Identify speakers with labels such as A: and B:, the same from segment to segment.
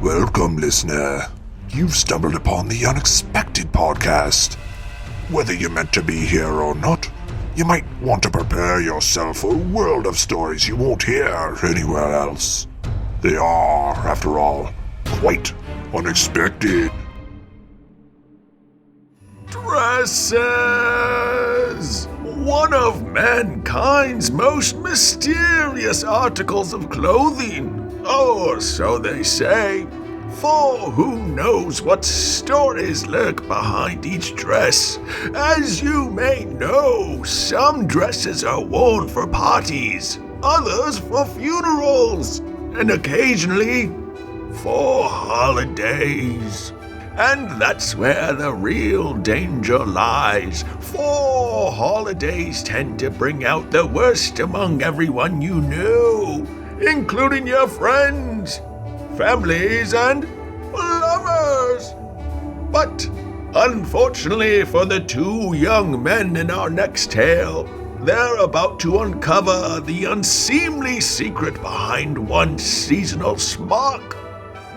A: Welcome, listener. You've stumbled upon the Unexpected Podcast. Whether you're meant to be here or not, you might want to prepare yourself for a world of stories you won't hear anywhere else. They are, after all, quite unexpected. Dresses! One of mankind's most mysterious articles of clothing. Or so they say. For who knows what stories lurk behind each dress. As you may know, some dresses are worn for parties, others for funerals, and occasionally for holidays. And that's where the real danger lies, for holidays tend to bring out the worst among everyone you know, including your friends, families, and lovers. But unfortunately for the two young men in our next tale, they're about to uncover the unseemly secret behind one seasonal smock.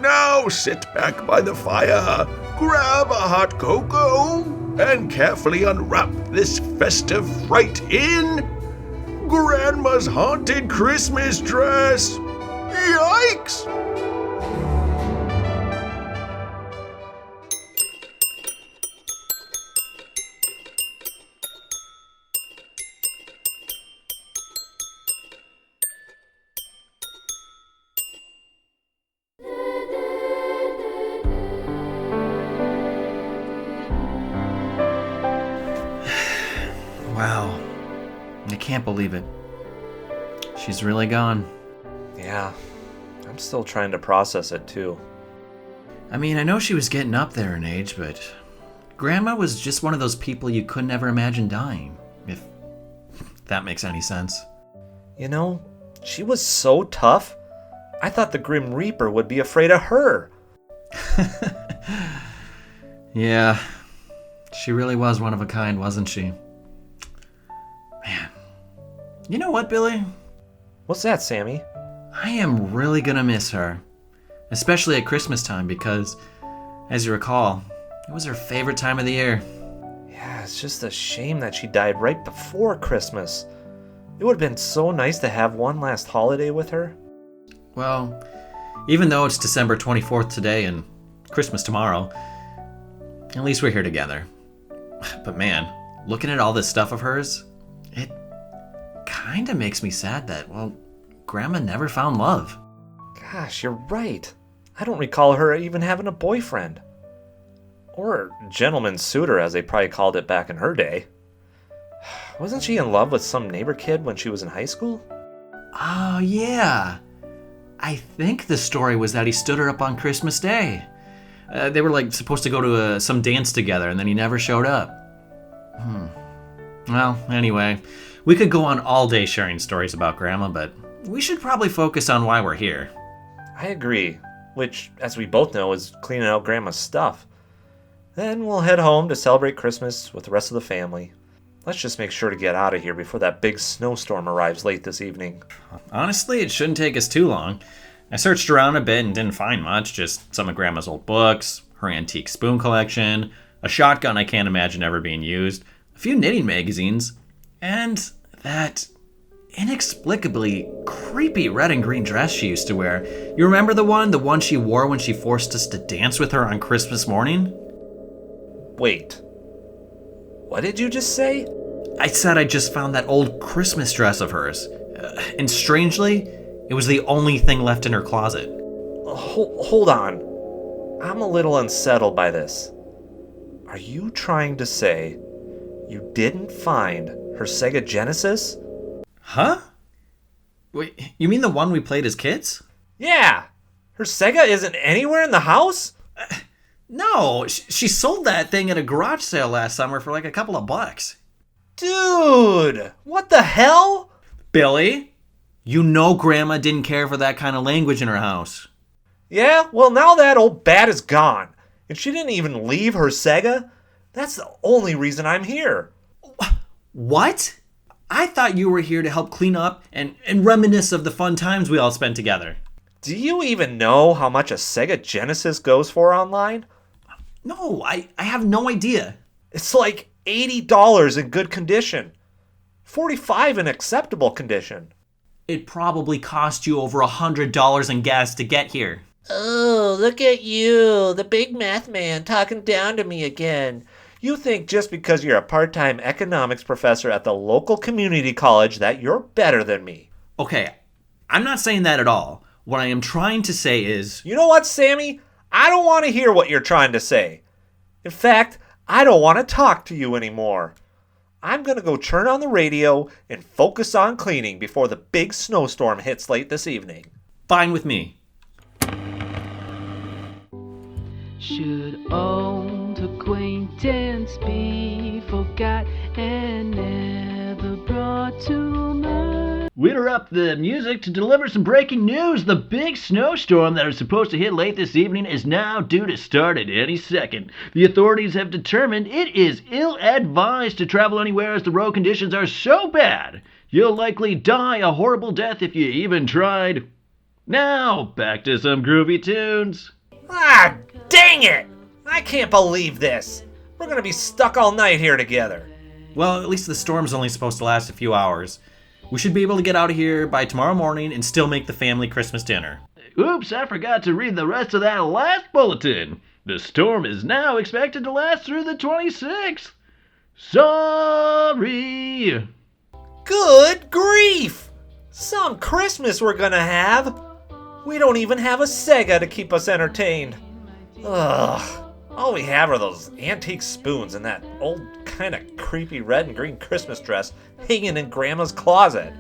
A: Now sit back by the fire, grab a hot cocoa, and carefully unwrap this festive fright in Grandma's haunted Christmas dress. Yikes!
B: Wow. I can't believe it. She's really gone.
C: Yeah, I'm still trying to process it too.
B: I mean, I know she was getting up there in age, but Grandma was just one of those people you couldn't ever imagine dying, if that makes any sense.
C: You know, she was so tough. I thought the Grim Reaper would be afraid of her.
B: Yeah, she really was one of a kind, wasn't she? Man. You know what, Billy?
C: What's that, Sammy?
B: I am really gonna miss her. Especially at Christmas time because, as you recall, it was her favorite time of the year.
C: Yeah, it's just a shame that she died right before Christmas. It would have been so nice to have one last holiday with her.
B: Well, even though it's December 24th today and Christmas tomorrow, at least we're here together. But man, looking at all this stuff of hers, it kinda makes me sad that, well, Grandma never found love.
C: Gosh, you're right. I don't recall her even having a boyfriend. Or gentleman suitor, as they probably called it back in her day. Wasn't she in love with some neighbor kid when she was in high school?
B: Oh, yeah. I think the story was that he stood her up on Christmas Day. They were supposed to go to some dance together, and then he never showed up. Well, anyway, we could go on all day sharing stories about Grandma, but we should probably focus on why we're here.
C: I agree, which, as we both know, is cleaning out Grandma's stuff. Then we'll head home to celebrate Christmas with the rest of the family. Let's just make sure to get out of here before that big snowstorm arrives late this evening.
B: Honestly, it shouldn't take us too long. I searched around a bit and didn't find much, just some of Grandma's old books, her antique spoon collection, a shotgun I can't imagine ever being used, a few knitting magazines, and that inexplicably creepy red and green dress she used to wear. You remember the one she wore when she forced us to dance with her on Christmas morning?
C: Wait, what did you just say?
B: I said I just found that old Christmas dress of hers. And strangely, it was the only thing left in her closet.
C: Hold on. I'm a little unsettled by this. Are you trying to say you didn't find her Sega Genesis?
B: Huh? Wait, you mean the one we played as kids?
C: Yeah! Her Sega isn't anywhere in the house?
B: No, she sold that thing at a garage sale last summer for a couple of bucks.
C: Dude! What the hell?
B: Billy, you know Grandma didn't care for that kind of language in her house.
C: Yeah, well now that old bat is gone, and she didn't even leave her Sega. That's the only reason I'm here.
B: What? I thought you were here to help clean up and reminisce of the fun times we all spent together.
C: Do you even know how much a Sega Genesis goes for online?
B: No, I have no idea.
C: It's like $80 in good condition. $45 in acceptable condition.
B: It probably cost you over $100 in gas to get here.
C: Oh, look at you, the big math man talking down to me again. You think just because you're a part-time economics professor at the local community college that you're better than me.
B: Okay, I'm not saying that at all. What I am trying to say is...
C: You know what, Sammy? I don't want to hear what you're trying to say. In fact, I don't want to talk to you anymore. I'm going to go turn on the radio and focus on cleaning before the big snowstorm hits late this evening.
B: Fine with me.
D: Should old acquaintance be forgot and never brought to mind?
E: We interrupt the music to deliver some breaking news. The big snowstorm that is supposed to hit late this evening is now due to start at any second. The authorities have determined it is ill-advised to travel anywhere as the road conditions are so bad. You'll likely die a horrible death if you even tried. Now, back to some groovy tunes.
C: Ah, dang it! I can't believe this. We're going to be stuck all night here together.
B: Well, at least the storm's only supposed to last a few hours. We should be able to get out of here by tomorrow morning and still make the family Christmas dinner.
E: Oops, I forgot to read the rest of that last bulletin. The storm is now expected to last through the 26th. Sorry.
C: Good grief! Some Christmas we're going to have. We don't even have a Sega to keep us entertained. Ugh. All we have are those antique spoons and that old kind of creepy red and green Christmas dress hanging in Grandma's closet.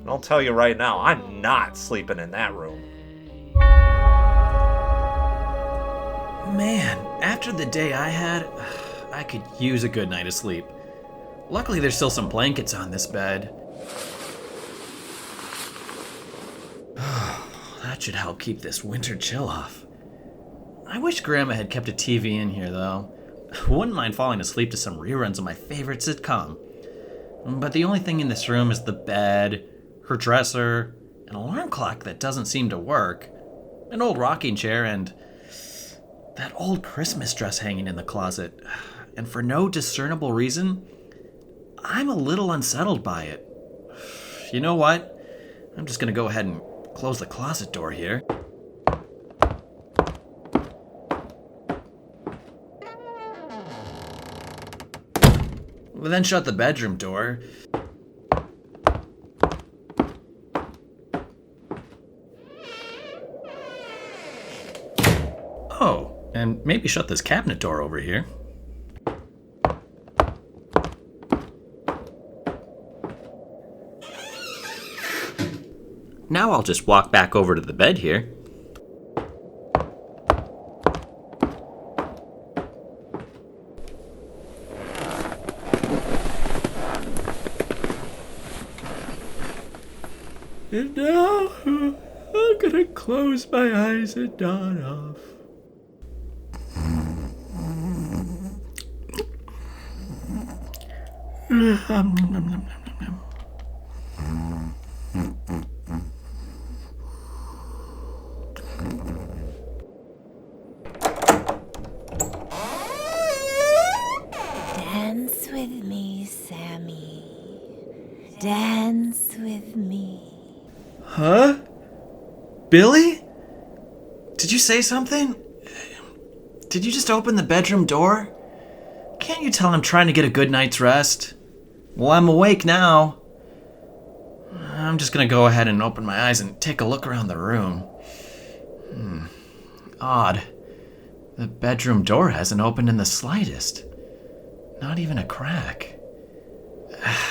C: And I'll tell you right now, I'm not sleeping in that room.
B: Man, after the day I had, I could use a good night of sleep. Luckily, there's still some blankets on this bed. That should help keep this winter chill off. I wish Grandma had kept a TV in here, though. Wouldn't mind falling asleep to some reruns of my favorite sitcom. But the only thing in this room is the bed, her dresser, an alarm clock that doesn't seem to work, an old rocking chair, and that old Christmas dress hanging in the closet. And for no discernible reason, I'm a little unsettled by it. You know what? I'm just gonna go ahead and close the closet door here. Then shut the bedroom door. Oh, and maybe shut this cabinet door over here. Now I'll just walk back over to the bed here. And now I'm gonna close my eyes and nod off.
F: Dance with me, Sammy. Dance with me.
B: Huh? Billy? Did you say something? Did you just open the bedroom door? Can't you tell I'm trying to get a good night's rest? Well, I'm awake now. I'm just gonna go ahead and open my eyes and take a look around the room. Odd. The bedroom door hasn't opened in the slightest. Not even a crack.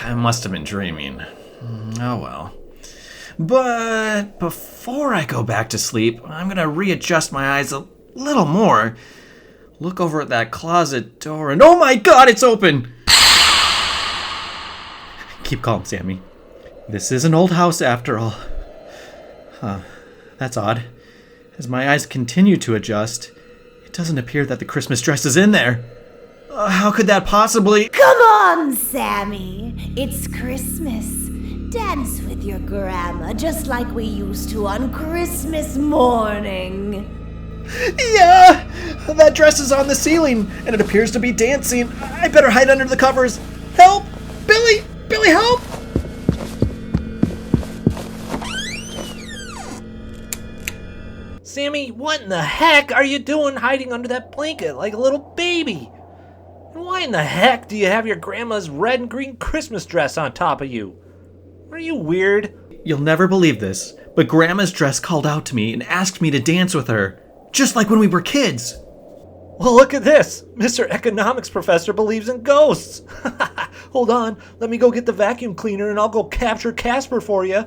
B: I must have been dreaming. Oh well. But before I go back to sleep, I'm gonna readjust my eyes a little more. Look over at that closet door and oh my god, it's open! Keep calm, Sammy. This is an old house after all. Huh, that's odd. As my eyes continue to adjust, it doesn't appear that the Christmas dress is in there. How could that possibly...
F: Come on, Sammy. It's Christmas. Dance with your grandma just like we used to on Christmas morning.
B: Yeah! That dress is on the ceiling, and it appears to be dancing. I better hide under the covers. Help! Billy! Billy, help!
C: Sammy, what in the heck are you doing hiding under that blanket like a little baby? And why in the heck do you have your grandma's red and green Christmas dress on top of you? Are you weird?
B: You'll never believe this, but Grandma's dress called out to me and asked me to dance with her, just like when we were kids.
C: Well, look at this. Mr. Economics Professor believes in ghosts. Hold on, let me go get the vacuum cleaner and I'll go capture Casper for you.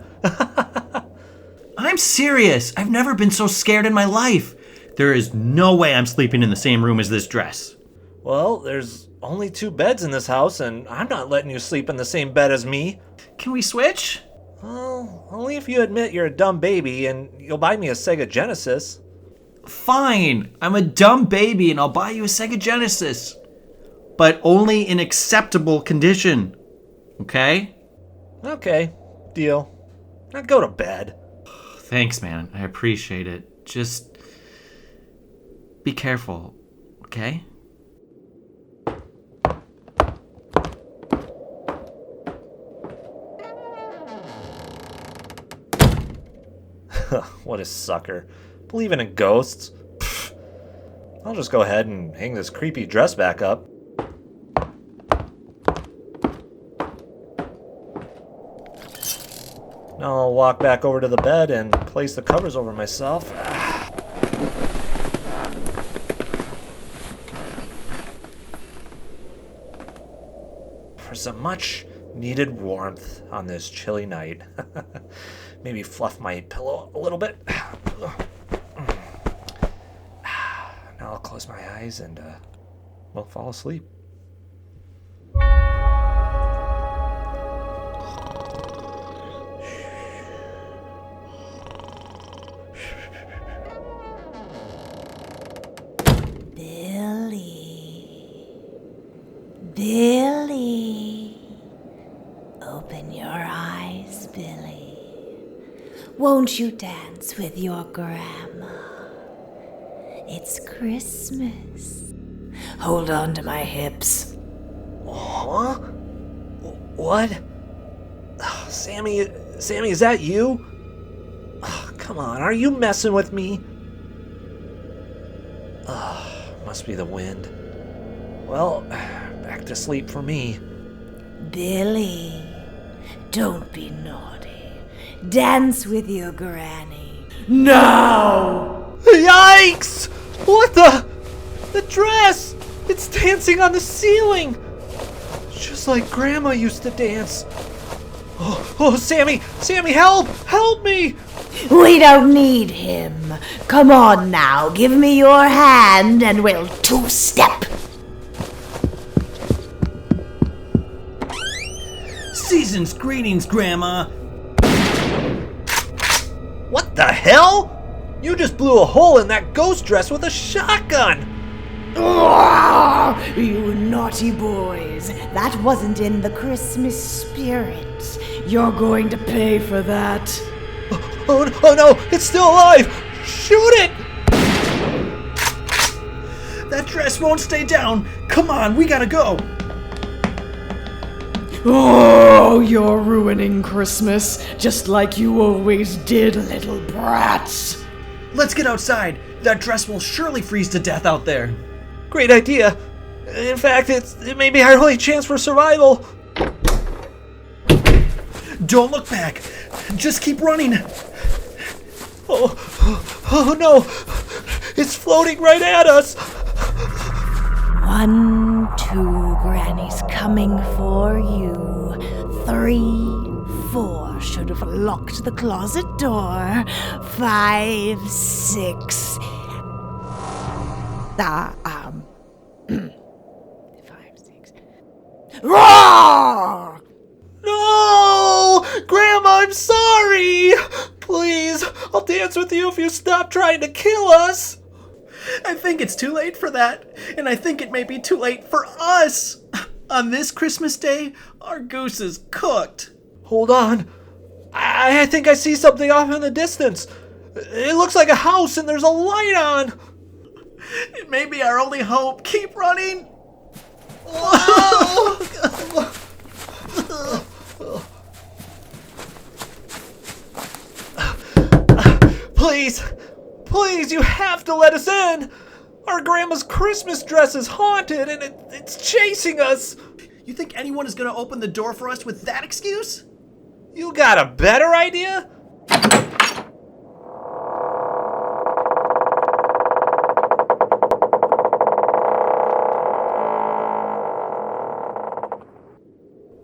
B: I'm serious. I've never been so scared in my life. There is no way I'm sleeping in the same room as this dress.
C: Well, there's only 2 beds in this house, and I'm not letting you sleep in the same bed as me.
B: Can we switch?
C: Well, only if you admit you're a dumb baby and you'll buy me a Sega Genesis.
B: Fine. I'm a dumb baby and I'll buy you a Sega Genesis. But only in acceptable condition. Okay?
C: Okay, deal. Now go to bed.
B: Thanks, man. I appreciate it. Just be careful, okay?
C: What a sucker. Believing in ghosts? Pfft. I'll just go ahead and hang this creepy dress back up. Now I'll walk back over to the bed and place the covers over myself. For some much needed warmth on this chilly night. Maybe fluff my pillow a little bit. Now I'll close my eyes and fall asleep.
F: Billy. Open your eyes, Billy. Won't you dance with your grandma? It's Christmas. Hold on to my hips.
C: Huh? What? Sammy, is that you? Come on, are you messing with me? Must be the wind. Well, back to sleep for me.
F: Billy, don't be naughty. Dance with your granny. Now!
C: Yikes! What the? The dress! It's dancing on the ceiling! Just like Grandma used to dance. Oh, Sammy, help! Help me!
F: We don't need him. Come on now, give me your hand and we'll two-step.
B: Season's greetings, Grandma.
C: What the hell? You just blew a hole in that ghost dress with a shotgun!
F: You naughty boys. That wasn't in the Christmas spirit. You're going to pay for that.
C: Oh no, it's still alive! Shoot it!
B: That dress won't stay down. Come on, we gotta go.
G: Oh, you're ruining Christmas, just like you always did, little brats.
B: Let's get outside. That dress will surely freeze to death out there.
C: Great idea. In fact, it may be our only chance for survival.
B: Don't look back. Just keep running.
C: Oh no! It's floating right at us!
F: 1, 2, Granny's coming for you. 3, 4, should have locked the closet door. 5, 6. 5, 6. Roar!
C: No! Grandma, I'm sorry! Please, I'll dance with you if you stop trying to kill us!
B: I think it's too late for that, and I think it may be too late for us. On this Christmas day, our goose is cooked.
C: Hold on. I think I see something off in the distance. It looks like a house and there's a light on.
B: It may be our only hope. Keep running.
C: Whoa! Please, you have to let us in. Our grandma's Christmas dress is haunted and it's chasing us.
B: You think anyone is going to open the door for us with that excuse?
C: You got a better idea?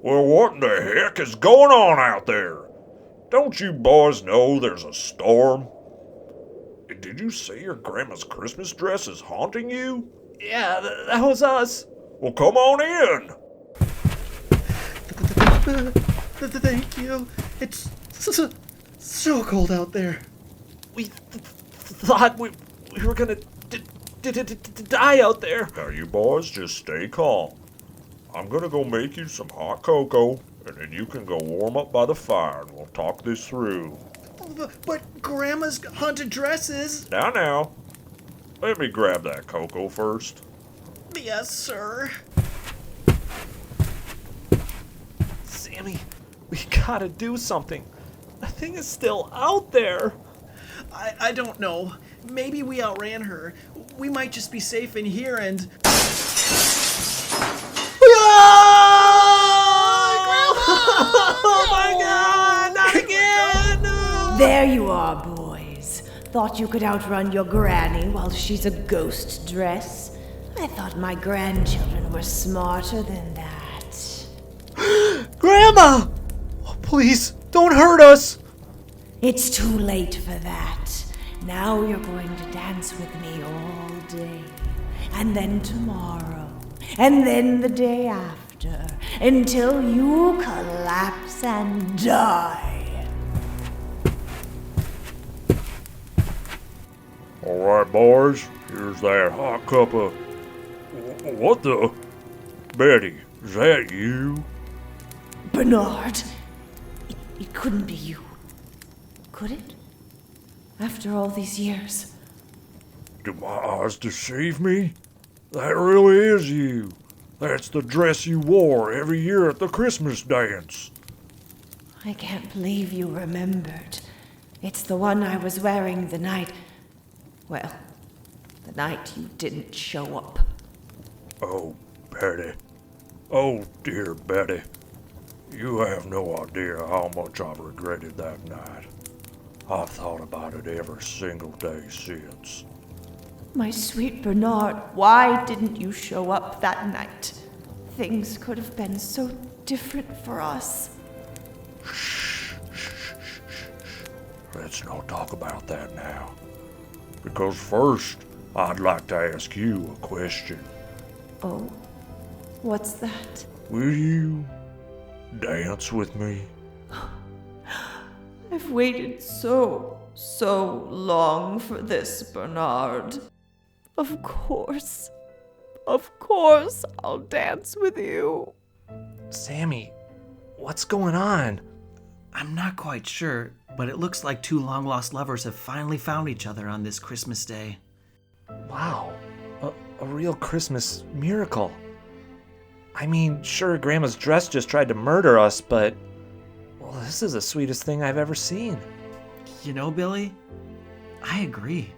A: Well, what the heck is going on out there? Don't you boys know there's a storm? Did you say your grandma's Christmas dress is haunting you?
C: Yeah, that was us.
A: Well, come on in.
B: Thank you. It's so cold out there.
C: We thought we were gonna die out there.
A: Now, you boys just stay calm. I'm gonna go make you some hot cocoa, and then you can go warm up by the fire, and we'll talk this through.
B: But Grandma's haunted dresses.
A: Now. Let me grab that cocoa first.
B: Yes, sir.
C: Sammy, we gotta do something. The thing is still out there.
B: I don't know. Maybe we outran her. We might just be safe in here and...
C: Oh my God, not again! No.
F: There you are, boys. Thought you could outrun your granny while she's a ghost dress? I thought my grandchildren were smarter than that.
C: Grandma! Oh, please, don't hurt us!
F: It's too late for that. Now you're going to dance with me all day. And then tomorrow. And then the day after. Until you collapse and die.
A: All right, boys, here's that hot cup of... What the... Betty, is that you?
F: Bernard, it couldn't be you. Could it? After all these years.
A: Do my eyes deceive me? That really is you. That's the dress you wore every year at the Christmas dance.
F: I can't believe you remembered. It's the one I was wearing the night... Well, the night you didn't show up.
A: Oh, Betty. Oh, dear Betty. You have no idea how much I've regretted that night. I've thought about it every single day since.
F: My sweet Bernard, why didn't you show up that night? Things could have been so different for us.
A: Shh. Let's not talk about that now. Because first, I'd like to ask you a question.
F: Oh, what's that?
A: Will you dance with me?
F: I've waited so long for this, Bernard. Of course I'll dance with you.
C: Sammy, what's going on?
B: I'm not quite sure, but it looks like two long-lost lovers have finally found each other on this Christmas day.
C: Wow, a real Christmas miracle. I mean, sure, Grandma's dress just tried to murder us, but... Well, this is the sweetest thing I've ever seen.
B: You know, Billy, I agree.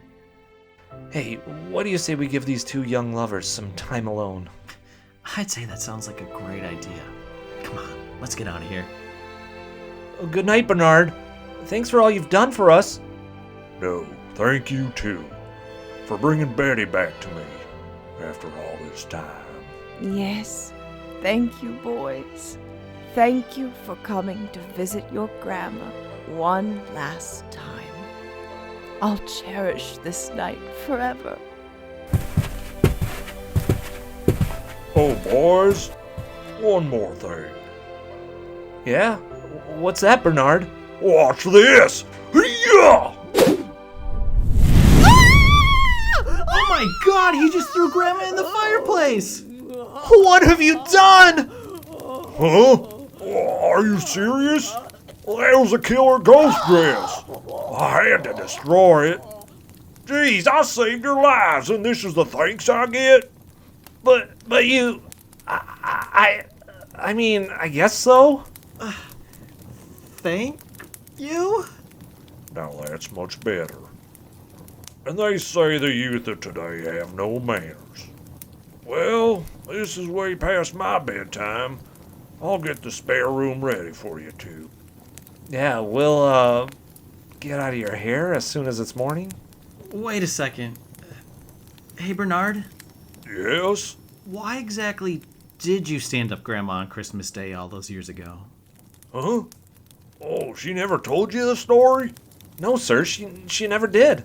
C: Hey, what do you say we give these two young lovers some time alone?
B: I'd say that sounds like a great idea. Come on, let's get out of here.
C: Oh, good night, Bernard. Thanks for all you've done for us.
A: No, thank you too. For bringing Betty back to me after all this time.
F: Yes, thank you, boys. Thank you for coming to visit your grandma one last time. I'll cherish this night forever.
A: Oh, boys, one more thing.
C: Yeah? What's that, Bernard?
A: Watch this! Yeah!
B: Oh my God, he just threw Grandma in the fireplace!
C: What have you done?
A: Huh? Are you serious?
H: Well, that was a killer ghost dress. I had to destroy it. Geez, I saved your lives, and this is the thanks I get?
C: But you... I mean, I guess so?
B: Thank you?
H: Now that's much better. And they say the youth of today have no manners. Well, this is way past my bedtime. I'll get the spare room ready for you two.
C: Yeah, we'll, get out of your hair as soon as it's morning.
B: Wait a second. Hey, Bernard,
H: Yes?
B: why exactly did you stand up Grandma on Christmas Day all those years ago?
H: Huh? Oh, she never told you the story?
C: No, sir, she never did.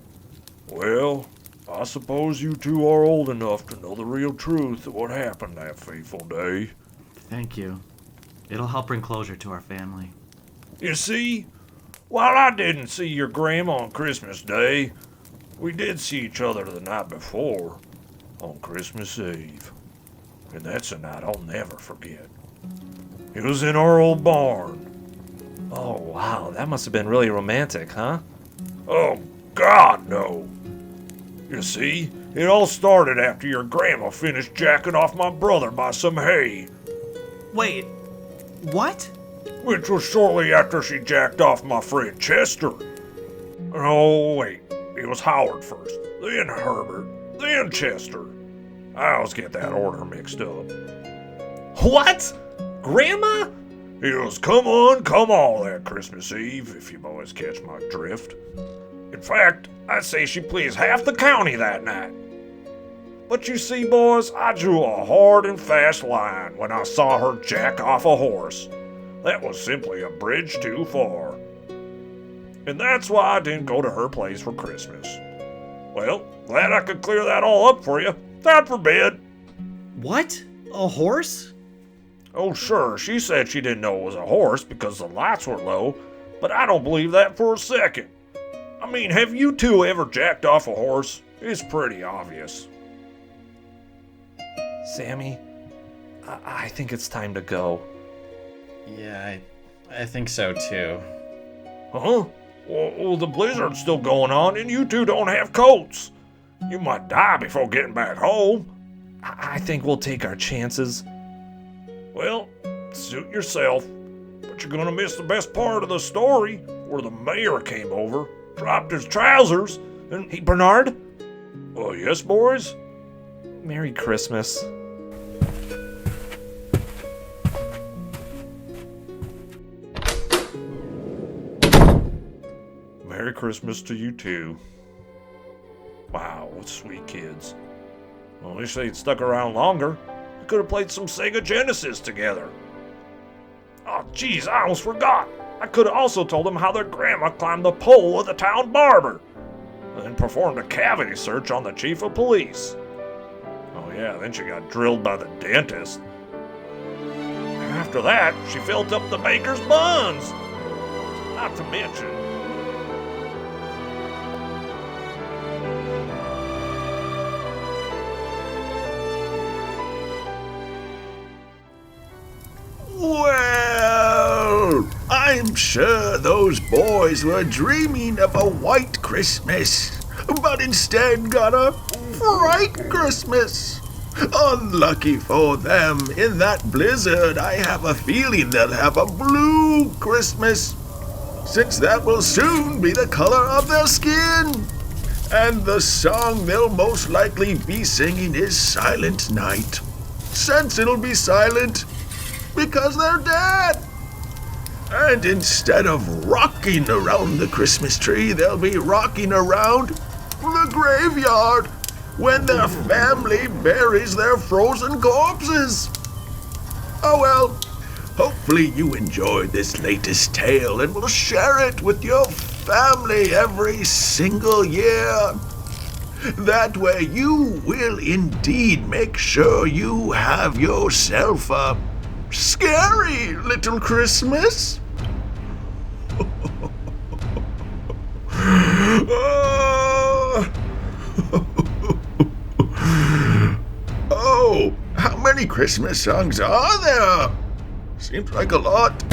H: Well, I suppose you two are old enough to know the real truth of what happened that fateful day.
B: Thank you. It'll help bring closure to our family.
H: You see, while I didn't see your grandma on Christmas Day, we did see each other the night before, on Christmas Eve. And that's a night I'll never forget. It was in our old barn.
C: Oh, wow, that must have been really romantic, huh?
H: Oh, God, no. You see, it all started after your grandma finished jacking off my brother by some hay.
B: Wait, what?
H: Which was shortly after she jacked off my friend Chester. Oh, wait, it was Howard first, then Herbert, then Chester. I always get that order mixed up.
C: What? Grandma?
H: It was come on that Christmas Eve, if you boys catch my drift. In fact, I'd say she pleased half the county that night. But you see, boys, I drew a hard and fast line when I saw her jack off a horse. That was simply a bridge too far. And that's why I didn't go to her place for Christmas. Well, glad I could clear that all up for you. God forbid.
B: What? A horse?
H: Oh, sure, she said she didn't know it was a horse because the lights were low, but I don't believe that for a second. I mean, have you two ever jacked off a horse? It's pretty obvious.
C: Sammy, I think it's time to go.
B: Yeah, I think so too.
H: Huh? Well, the blizzard's still going on, and you two don't have coats. You might die before getting back home.
C: I think we'll take our chances.
H: Well, suit yourself. But you're gonna miss the best part of the story, where the mayor came over, dropped his trousers, and
C: Hey, Bernard?
H: Oh, yes, boys?
C: Merry Christmas.
H: Merry Christmas to you too. Wow, what sweet kids. I wish they'd stuck around longer. We could have played some Sega Genesis together. Oh, geez, I almost forgot. I could have also told them how their grandma climbed the pole of the town barber, and then performed a cavity search on the chief of police. Oh yeah, then she got drilled by the dentist. After that, she filled up the baker's buns. Not to mention,
A: well, I'm sure those boys were dreaming of a white Christmas, but instead got a bright Christmas. Unlucky for them, in that blizzard, I have a feeling they'll have a blue Christmas, since that will soon be the color of their skin. And the song they'll most likely be singing is Silent Night, since it'll be silent because they're dead. And instead of rocking around the Christmas tree, they'll be rocking around the graveyard when their family buries their frozen corpses. Oh well, hopefully you enjoyed this latest tale and will share it with your family every single year. That way you will indeed make sure you have yourself a scary little Christmas. Oh, how many Christmas songs are there? Seems like a lot.